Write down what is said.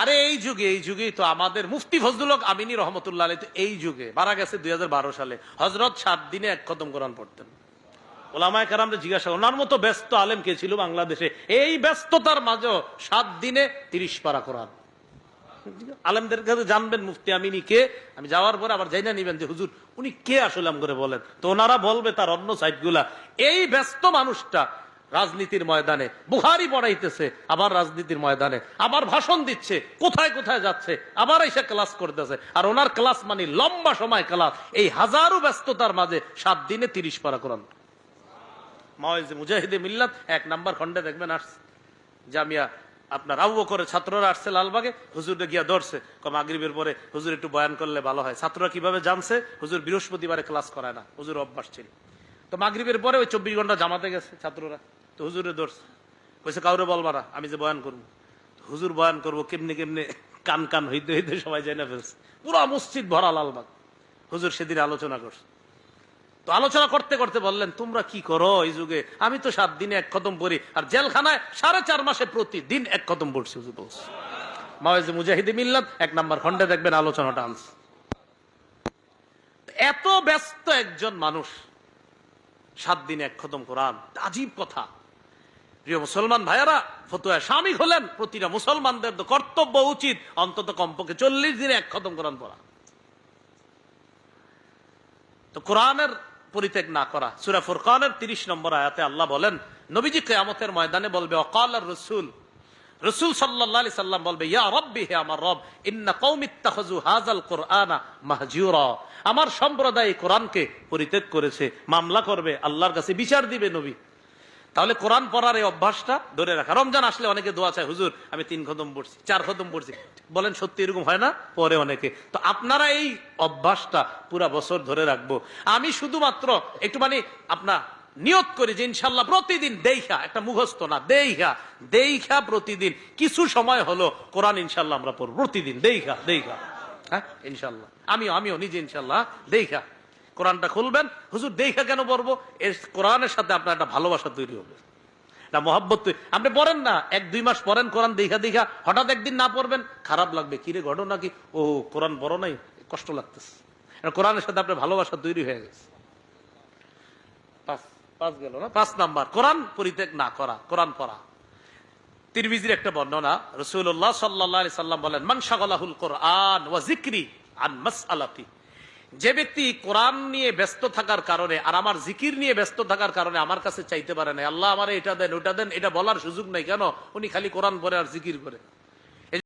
আরে এই যুগেই তো আমাদের মুফতি ফজলুল হক আমিনী রহমতুল্লাহ আলাইহি তো এই যুগে মারা গেছে 2012 সালে। হযরত 7 দিনে 1 খতম কোরআন পড়তেন। ওলামায়ে কেরামদের জিজ্ঞাসা, ওনার মতো ব্যস্ত আলেম কে ছিল বাংলাদেশে? এই ব্যস্ততার মাঝেও 7 দিনে 30 পারা কোরআন। আলেমদের কাছে জানবেন মুফতি আমিনী কে, আমি যাওয়ার পরে আবার জানা নিবেন যে হুজুর উনি কে আসলে করে বলেন, তো ওনারা বলবে তার অন্য সাইটগুলা। এই ব্যস্ত মানুষটা রাজনীতির ময়দানে বুখারী পড়াইতেছে, আবার রাজনীতির ময়দানে আবার ভাষণ দিচ্ছে, কোথায় কোথায় যাচ্ছে, আবার এসে ক্লাস করতেছে। আর ওনার ক্লাস মানে লম্বা সময় ক্লাস। এই হাজারো ব্যস্ততার মাঝে 7 দিনে 30 পারা কোরআন। মাওয়াইজে মুজাহিদে মিল্লাত 1 নাম্বার খন্ডে দেখবেন আসছে, জামিয়া আপনার আবু বকরের ছাত্ররা আসছে লালবাগে, হুজুরে গিয়া ধরছে, মাগরিবের পরে হুজুর একটু বয়ান করলে ভালো হয়। ছাত্ররা কিভাবে জানছে? হুজুর বৃহস্পতিবারে ক্লাস করায় না, হুজুর অভ্যাস ছিল। তো মাগরিবের পরে ওই 24 ঘন্টা জামাতে গেছে ছাত্ররা, তো হুজুরে ধরছে, কইছে কাউরে বলবা না, আমি যে বয়ান করবো। হুজুর বয়ান করবো কেমনে কেমনে কান কান হইতে হইতে সবাই যাই না ফেলছে, পুরা মসজিদ ভরা লালবাগ। হুজুর সেদিন আলোচনা করছে, তো আলোচনা করতে করতে বললেন, তোমরা কি করো এই যুগে? আমি তো 7 দিনে 1 খতম পড়ি, আর জেলখানায় 4.5 মাসে প্রতিদিন 1 খতম পড়ছি। হুজুর বলছে, মাওয়াইজে মুজাহিদে মিল্লাত 1 নাম্বার খন্ডে দেখবেন আলোচনাটা আনছে। এত ব্যস্ত একজন মানুষ 7 দিনে 1 খতম কোরআন, আজীব কথা। প্রিয় মুসলমান ভাইয়ারা, ফতোয়া শামিল হলেন, প্রতিটা মুসলমানদের তো কর্তব্য উচিত অন্তত কমপক্ষে 40 দিনে 1 খতম কোরআন পড়া। তো কোরআনের পরিত্যাগ না করা। সূরা ফুরকানের 30 নম্বর আয়াতে আল্লাহ বলেন, নবীজি কিয়ামতের ময়দানে বলবে, ওয়াকালার রাসূল, রাসূল সাল্লাল্লাহু আলাইহি সাল্লাম বলবে, ইয়া রাব্বি, হে আমার রব, ইন্না কওমি ইত্তাখাযু হাযাল কুরআনা মাহজুরা, আমার সম্প্রদায় কোরআনকে পরিত্যাগ করেছে। মামলা করবে, আল্লাহর কাছে বিচার দিবে নবী। তাহলে কোরআন পড়ার এই অভ্যাসটা ধরে রাখা। রমজান আসলে অনেকে দোয়া চায়, হুজুর আমি 3 খতম পড়ছি, 4 খতম পড়ছি। বলেন সত্যি এরকম হয় না? পরে অনেকে। তো আপনারা এই অভ্যাসটা পুরা বছর ধরে রাখবো। আমি শুধুমাত্র একটু আপনার নিয়ত করি যে ইনশাল্লাহ প্রতিদিন দেইখা, একটা মুখস্থ না, দেইখা প্রতিদিন কিছু সময় হলো কোরআন ইনশাল্লাহ আমরা পড়ব প্রতিদিন, দেইখা। হ্যাঁ ইনশাল্লাহ, আমিও নিজে ইনশাল্লাহ দেইখা কোরআনটা খুলবেন। হুজুর দেখা কেন পড়বো? এর কোরআনের সাথে আপনার একটা ভালোবাসা তৈরি হবে, না মহব্বত। আপনি পড়েন না, 1-2 মাস পড়েন কোরআন দেখা, হঠাৎ একদিন না পড়বেন, খারাপ লাগবে, কিরে ঘটনা কি, ও কোরআন পড়ো নাই, কষ্ট লাগতেছে। কোরআনের সাথে আপনার ভালোবাসা তৈরি হয়ে গেছে। 5 গেল না? 5 নাম্বার, কোরআন পরিত্যাগ না করা, কোরআন পড়া। তিরমিজির একটা বর্ণনা, রাসূলুল্লাহ সাল্লাল্লাহু আলাইহি সাল্লাম বলেন, মান শাগালাহুল কোরআন ওয়া যিকরি আন মাসআলাতি, যে ব্যক্তি কোরআন নিয়ে ব্যস্ত থাকার কারণে আর আমার জিকির নিয়ে ব্যস্ত থাকার কারণে আমার কাছে চাইতে পারে না, আল্লাহ আমার এটা দেন ওটা দেন, এটা বলার সুযোগ নাই, কেন? উনি খালি কোরআন পড়ে আর জিকির করে।